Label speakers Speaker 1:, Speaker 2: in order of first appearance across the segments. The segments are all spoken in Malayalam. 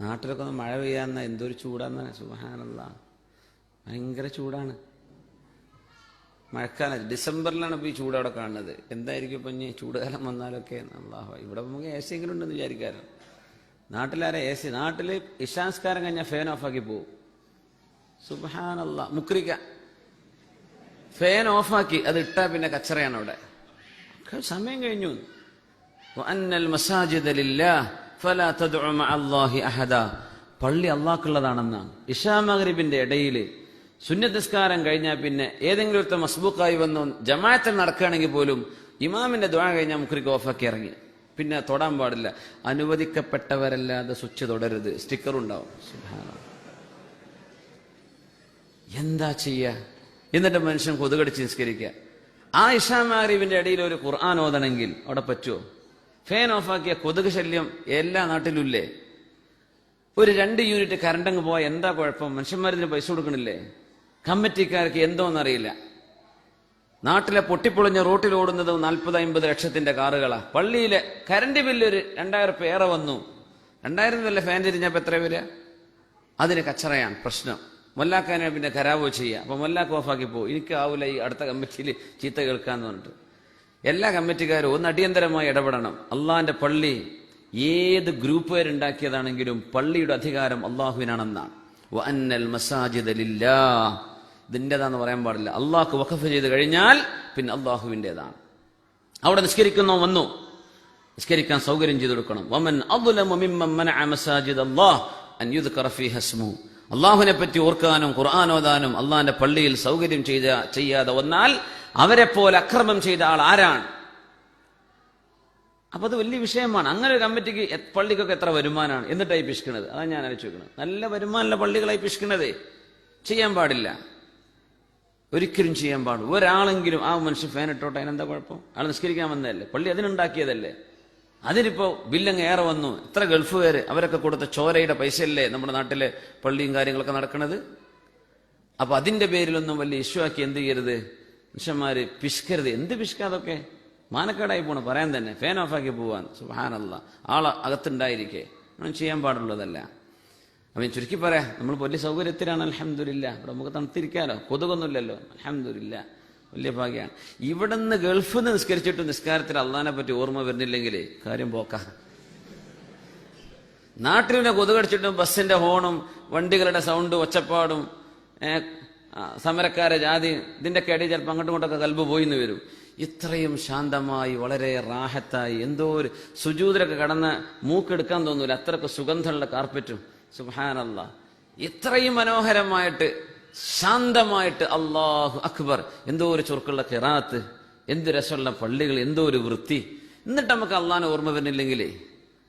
Speaker 1: നാട്ടിലൊക്കെ ഒന്ന് മഴ പെയ്യാന്ന എന്തൊരു ചൂടാന്ന്, സുബ്ഹാനല്ലാഹ്, ഭയങ്കര ചൂടാണ്. മഴക്കാലം ഡിസംബറിലാണ് ഇപ്പോൾ ഈ ചൂട് അവിടെ കാണുന്നത്. എന്തായിരിക്കും ഇപ്പം ഇനി ചൂടുകാലം വന്നാലൊക്കെ? അല്ലാഹു, ഇവിടെ നമുക്ക് എ സി എങ്കിലും ഉണ്ടെന്ന് വിചാരിക്കാറ്. നാട്ടിലാരെ എ സി? നാട്ടിൽ ഇശാസ്കാരം കഴിഞ്ഞാൽ ഫാൻ ഓഫാക്കി പോകും. സുബ്ഹാനല്ലാഹ്, മുക്രിക്ക ഫാൻ ഓഫാക്കി അത് ഇട്ടാൽ പിന്നെ കച്ചറയാണ് അവിടെ. സമയം കഴിഞ്ഞു. വഅന്നൽ മസാജിദ ലില്ലാഹ് ഫലാ തദ്ഉ മഅല്ലാഹി അഹദ. പള്ളി അള്ളാഹ്ക്കുള്ളതാണെന്നാണ്. ഇശാ മഗ്രിബിന്റെ ഇടയിൽ സുന്നത്ത് നിസ്കാരം കഴിഞ്ഞാൽ പിന്നെ ഏതെങ്കിലും ഒരു മസ്ബൂക്കായി വന്നു ജമാഅത്തിൽ നടക്കുകയാണെങ്കിൽ പോലും ഇമാമിന്റെ ദുആ കഴിഞ്ഞാൽ മുക്രിക്ക് ഓഫാക്കി ഇറങ്ങി. പിന്നെ തൊടാൻ പാടില്ല. അനുവദിക്കപ്പെട്ടവരല്ലാതെ സ്വിച്ച് തൊടരുത്, സ്റ്റിക്കർ ഉണ്ടാവും. സുബ്ഹാനല്ലാഹ്, എന്താ ചെയ്യുക? എന്നിട്ട് മനുഷ്യൻ കൊതുകടിച്ച് നിസ്കരിക്കുക. ആ ഇശാ മഗ്രിബിന്റെ ഇടയിൽ ഒരു ഖുർആൻ ഓതണമെങ്കിൽ അവിടെ പറ്റുമോ? ഫാൻ ഓഫാക്കിയ കൊതുക് ശല്യം എല്ലാ നാട്ടിലും ഇല്ലേ? ഒരു 2 യൂണിറ്റ് കറണ്ടങ്ങ് പോയാൽ എന്താ കുഴപ്പം? മനുഷ്യന്മാരിതിന് പൈസ കൊടുക്കണില്ലേ? കമ്മിറ്റിക്കാർക്ക് എന്തോന്നറിയില്ല. നാട്ടിലെ പൊട്ടിപ്പൊളിഞ്ഞ റോട്ടിൽ ഓടുന്നത് 40-50 ലക്ഷത്തിന്റെ കാറുകളാ. പള്ളിയിലെ കറണ്ട് ബില്ല് ഒരു 2000 രൂപ ഏറെ വന്നു. 2000 വല്ല ഫാൻ തിരിഞ്ഞപ്പോ എത്ര വരിക? അതിന് കച്ചറയാണ് പ്രശ്നം. മൊല്ലാക്കാനെ പിന്നെ ഖരാബോ ചെയ്യുക. അപ്പൊ മൊല്ലാക്ക് ഓഫാക്കി പോകും. എനിക്ക് ആവൂല ഈ അടുത്ത കമ്മിറ്റിയിൽ ചീത്ത കേൾക്കാന്ന് പറഞ്ഞിട്ട്. എല്ലാ കമ്മിറ്റിക്കാരും ഒന്ന് അടിയന്തരമായി ഇടപെടണം. അള്ളാന്റെ പള്ളി ഏത് ഗ്രൂപ്പുകാരുണ്ടാക്കിയതാണെങ്കിലും പള്ളിയുടെ അധികാരം അള്ളാഹുവിനാണെന്നാണ്. വഅന്നൽ മസാജിദ ലില്ലാഹ്, ഇതിൻ്റെതാന്ന് പറയാൻ പാടില്ല. അള്ളാഹ്ക്ക് വഖഫ് ചെയ്ത് കഴിഞ്ഞാൽ പിന്നെ അള്ളാഹുവിൻ്റെതാണ്. അവിടെ നിസ്കരിക്കുന്നോ വന്നു, നിസ്കരിക്കാൻ സൗകര്യം ചെയ്തു കൊടുക്കണം. വമൻ അദ്ലമു മിമ്മൻ മനഅ മസാജിദ അല്ലാഹ് അൻ യുദ്കറ ഫീഹ ഇസ്മുഹു. അള്ളാഹുവിനെ പറ്റി ഓർക്കാനും ഖുർആൻ ഓതാനും അള്ളാഹിന്റെ പള്ളിയിൽ സൗകര്യം ചെയ്യാതെ വന്നാൽ അവരെ പോലെ അക്രമം ചെയ്ത ആൾ ആരാണ്? അപ്പൊ അത് വലിയ വിഷയമാണ്. അങ്ങനെ ഒരു കമ്മിറ്റിക്ക് പള്ളിക്കൊക്കെ എത്ര വരുമാനമാണ് എന്നിട്ടായി പിശുക്കുന്നത്? അതാണ് ഞാൻ ആലോചിക്കുന്നത്. നല്ല വരുമാനമുള്ള പള്ളികളായി പിശുക്കുന്നത് ചെയ്യാൻ പാടില്ല, ഒരിക്കലും ചെയ്യാൻ പാടില്ല. ഒരാളെങ്കിലും ആ മനുഷ്യൻ ഫാൻ ഇട്ടോട്ടെ, അതിനെന്താ കുഴപ്പം? ആൾ നിസ്കരിക്കാൻ വന്നതല്ലേ, പള്ളി അതിനുണ്ടാക്കിയതല്ലേ. അതിനിപ്പോ ബില്ലങ്ങ് ഏറെ വന്നു. എത്ര ഗൾഫുകാർ അവരൊക്കെ കൊടുത്ത ചോരയുടെ പൈസയല്ലേ നമ്മുടെ നാട്ടിലെ പള്ളിയും കാര്യങ്ങളൊക്കെ നടക്കുന്നത്. അപ്പൊ അതിന്റെ പേരിലൊന്നും വലിയ ഇഷ്യൂ ആക്കി എന്ത് ചെയ്യരുത്, മനുഷ്യന്മാര് പിശുക്കരുത്. എന്ത് പിശുക്കാതൊക്കെ മാനക്കേടായി പോണ പറയാൻ തന്നെ. ഫാൻ ഓഫാക്കി പോവാൻ, സുബ്ഹാനല്ലാഹ്, ആളെ അകത്തുണ്ടായിരിക്കെ ഒന്നും ചെയ്യാൻ പാടുള്ളതല്ല. അവൻ ചുരുക്കി പറയാം, നമ്മൾ വലിയ സൗകര്യത്തിലാണ് അൽഹംദുലില്ലാഹ്. ഇവിടെ നമുക്ക് തണുത്തിരിക്കാലോ, കൊതുകൊന്നുമില്ലല്ലോ, അൽഹംദുലില്ലാഹ്, വലിയ ഭാഗ്യമാണ്. ഇവിടെ നിന്ന് ഗൾഫിൽ നിന്ന് നിസ്കരിച്ചിട്ട് നിസ്കാരത്തിൽ അള്ളാഹിനെ പറ്റി ഓർമ്മ വരുന്നില്ലെങ്കിൽ കാര്യം പോക്കാ. നാട്ടിൽ പിന്നെ കൊതുകടിച്ചിട്ടും ബസ്സിന്റെ ഹോണും വണ്ടികളുടെ സൗണ്ടും ഒച്ചപ്പാടും സമരക്കാരെ ജാതി ഇതിന്റെയൊക്കെ ഇടയിൽ ചിലപ്പോൾ അങ്ങോട്ടും ഇങ്ങോട്ടൊക്കെ കൽബ് പോയിന്ന് വരും. ഇത്രയും ശാന്തമായി വളരെ റാഹത്തായി എന്തോ ഒരു സുജൂദിലൊക്കെ കടന്ന് മൂക്കെടുക്കാൻ തോന്നൂല, അത്രക്ക് സുഗന്ധമുള്ള കാർപ്പറ്റും. സുബ്ഹാനല്ലാഹ്, ഇത്രയും മനോഹരമായിട്ട് ശാന്തമായിട്ട് അല്ലാഹു അക്ബർ, എന്തോ ഒരു ചുരുക്കുള്ള ഖിറാത്ത്, എന്ത് രസമുള്ള പള്ളികൾ, എന്തോ ഒരു വൃത്തി. എന്നിട്ട് നമുക്ക് അള്ളാഹിനെ ഓർമ്മ വരുന്നില്ലെങ്കിലേ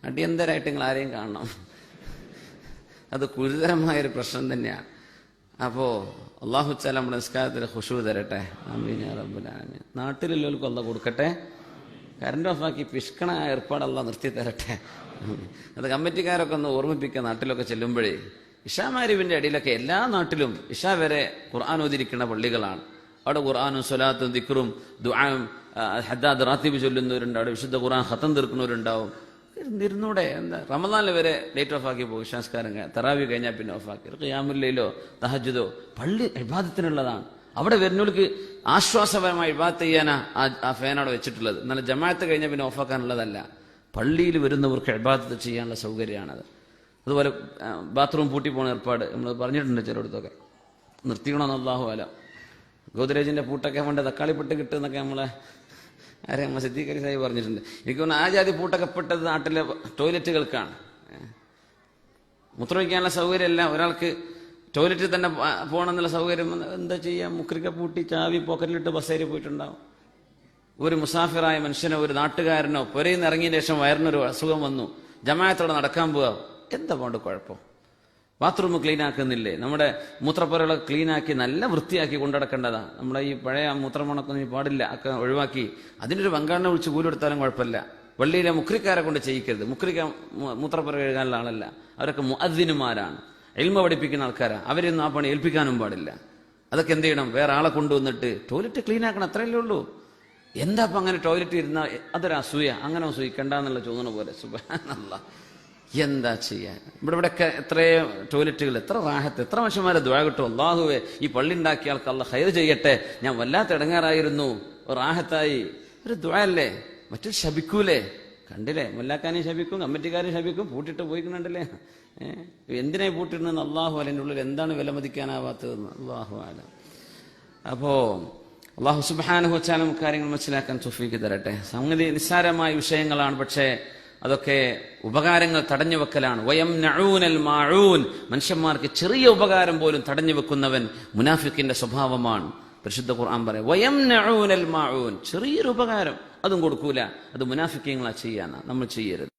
Speaker 1: അടിയന്തരമായിട്ട് നിങ്ങൾ ആരെയും കാണണം. അത് ഗുരുതരമായൊരു പ്രശ്നം തന്നെയാണ്. അപ്പോ അള്ളാഹു തആല നമ്മുടെ നിസ്കാരത്തിൽ ഖുശൂ തരട്ടെ. ആമീൻ യാ റബ്ബൽ ആലമീൻ. നാട്ടിലുള്ളവർക്ക് അള്ളാഹ് കൊടുക്കട്ടെ. കറണ്ട് ഓഫാക്കി പിഷ്കണ ഏർപ്പാട് അള്ളാഹ് നിർത്തി തരട്ടെ. അത് കമ്മിറ്റിക്കാരൊക്കെ ഒന്ന് ഓർമ്മിപ്പിക്കുക. നാട്ടിലൊക്കെ ചെല്ലുമ്പോഴേ ഇശാ മഗ്രിബിന്റെ ഇടയിലൊക്കെ എല്ലാ നാട്ടിലും ഇശാ വരെ ഖുർആൻ ഓതിരിക്കുന്ന പള്ളികളാണ്. അവിടെ ഖുർആനും സ്വലാത്തും ദിക്റും ദുആയും ഹദ്ദാദ് റാത്തിബ് ചൊല്ലുന്നവരുണ്ട്. അവിടെ വിശുദ്ധ ഖുർആൻ ഖത്തം തീർക്കുന്നവരുണ്ടാവും. ഇരുന്നൂടെ എന്താ? റമദാനിൽ വരെ ലൈറ്റ് ഓഫ് ആക്കി പോകും. ഇശാസ്കാരം തറാവി കഴിഞ്ഞാൽ പിന്നെ ഓഫാക്കി. ഖിയാമുൽ ലൈലോ തഹജ്ജുദോ പള്ളി ഇബാദത്തിനുള്ളതാണ്. അവിടെ വരുന്നവർക്ക് ആശ്വാസപരമായി ഇബാദത്ത് ചെയ്യാനാ ആ ഫാൻ അവിടെ വെച്ചിട്ടുള്ളത്. എന്നാൽ ജമാഅത്ത് കഴിഞ്ഞാൽ പിന്നെ ഓഫാക്കാനുള്ളതല്ല. പള്ളിയിൽ വരുന്നവർക്ക് ഇബാദത്ത് ചെയ്യാനുള്ള സൗകര്യമാണത്. അതുപോലെ ബാത്റൂം പൂട്ടി പോകുന്ന ഏർപ്പാട് നമ്മൾ പറഞ്ഞിട്ടുണ്ട് ചിലയിടത്തൊക്കെ. നിർത്തിക്കണമെന്ന് അല്ലാഹു അലം. ഗോദ്രേജിന്റെ പൂട്ടൊക്കെ കൊണ്ട് തക്കാളി പെട്ട് കിട്ടുമെന്നൊക്കെ നമ്മളെ ആരെയും സിദ്ദീഖ് സാഹിബ് പറഞ്ഞിട്ടുണ്ട്. എനിക്ക് തോന്നുന്നു ആ ജാതി പൂട്ടൊക്കെ പെട്ടത് നാട്ടിലെ ടോയ്ലറ്റുകൾക്കാണ്. മൂത്രമൊഴിക്കാനുള്ള സൗകര്യമല്ല, ഒരാൾക്ക് ടോയ്ലറ്റിൽ തന്നെ പോകണമെന്നുള്ള സൗകര്യം എന്താ ചെയ്യുക? മുക്രിക്ക പൂട്ടി ചാവി പോക്കറ്റിലിട്ട് ബസ്സേരി പോയിട്ടുണ്ടാവും. ഒരു മുസാഫിറായ മനുഷ്യനോ ഒരു നാട്ടുകാരനോ പുരയിൽ നിന്ന് ഇറങ്ങിയ ശേഷം വയറിനൊരു അസുഖം വന്നു, ജമാഅത്തോടെ നടക്കാൻ പോവുക, എന്താ പോണ്ട് കുഴപ്പം? ബാത്റൂം ക്ലീൻ ആക്കുന്നില്ലേ? നമ്മുടെ മൂത്രപ്പുരകളൊക്കെ ക്ലീനാക്കി നല്ല വൃത്തിയാക്കി കൊണ്ടുനടക്കേണ്ടതാ. നമ്മുടെ ഈ പഴയ മൂത്രമണക്കൊന്നും പാടില്ല, ഒക്കെ ഒഴിവാക്കി അതിനൊരു പങ്കാളിനെ വിളിച്ച് കൂലി കൊടുത്താലും കുഴപ്പമില്ല. പള്ളിയിലെ മുക്രിക്കാരെ കൊണ്ട് ചെയ്യിക്കരുത്. മുക്രിക്ക മൂത്രപ്പുര കഴുകാനുള്ള ആളല്ല, അവരൊക്കെ മുഅദ്ദിനുമാരാണ്, ഇൽമ പഠിപ്പിക്കുന്ന ആൾക്കാരാണ്. അവരൊന്നും ആ പണി ഏൽപ്പിക്കാനും പാടില്ല. അതൊക്കെ എന്ത് ചെയ്യണം? വേറെ ആളെ കൊണ്ടുവന്നിട്ട് ടോയ്ലറ്റ് ക്ലീൻ ആക്കണം, അത്രയല്ലേ ഉള്ളൂ. എന്താ അപ്പം അങ്ങനെ ടോയ്ലറ്റ് ഇരുന്നാൽ അതൊരു അസൂയ, അങ്ങനെ സൂയിക്കണ്ടെന്നുള്ള ചോദന പോലെ. സുബ്ഹാനല്ലാഹ്, എന്താ ചെയ്യാൻ? ഇവിടെയൊക്കെ എത്രയോ ടോയ്ലറ്റുകൾ, എത്ര റാഹത്ത്, എത്ര മനുഷ്യന്മാരെ ദുആ കിട്ടും. അല്ലാഹുവേ ഈ പള്ളി ഉണ്ടാക്കിയ ആൾക്ക് അല്ലാഹ് ഖൈർ ചെയ്യട്ടെ, ഞാൻ വല്ലാത്ത ഇടങ്ങാറായിരുന്നു, റാഹത്തായി. ഒരു ദുആ അല്ലേ? മറ്റൊരു ശപിക്കൂലേ? കണ്ടില്ലേ, മുല്ലാക്കാനെയും ശപിക്കും, കമ്മിറ്റിക്കാരെയും ശപിക്കും, പൂട്ടിട്ട് പോയിക്കണ്ടല്ലേ. എന്തിനായി പൂട്ടിടുന്നെന്ന് അള്ളാഹു അലൻ്റെ ഉള്ളിൽ എന്താണ് വിലമതിക്കാനാവാത്തതെന്ന് അള്ളാഹു അല. അപ്പോ അള്ളാഹു സുബ്ഹാനഹു വ തആല കാര്യങ്ങൾ മനസ്സിലാക്കാൻ തൗഫീഖ് തരട്ടെ. സംഗതി നിസ്സാരമായ വിഷയങ്ങളാണ്, പക്ഷേ അതൊക്കെ ഉപകാരങ്ങൾ തടഞ്ഞു വെക്കലാണ്. വയംനഊനൽ മാഊൻ, മനുഷ്യന്മാർക്ക് ചെറിയ ഉപകാരം പോലും തടഞ്ഞു വെക്കുന്നവൻ മുനാഫിക്കിന്റെ സ്വഭാവമാണ്. പരിശുദ്ധ ഖുർആൻ പറയും വയംനഊനൽ മാഊൻ, ചെറിയൊരു ഉപകാരം അതും കൊടുക്കൂല. അത് മുനാഫിക്കീങ്ങളാ ചെയ്യാനാ, നമ്മൾ ചെയ്യരുത്.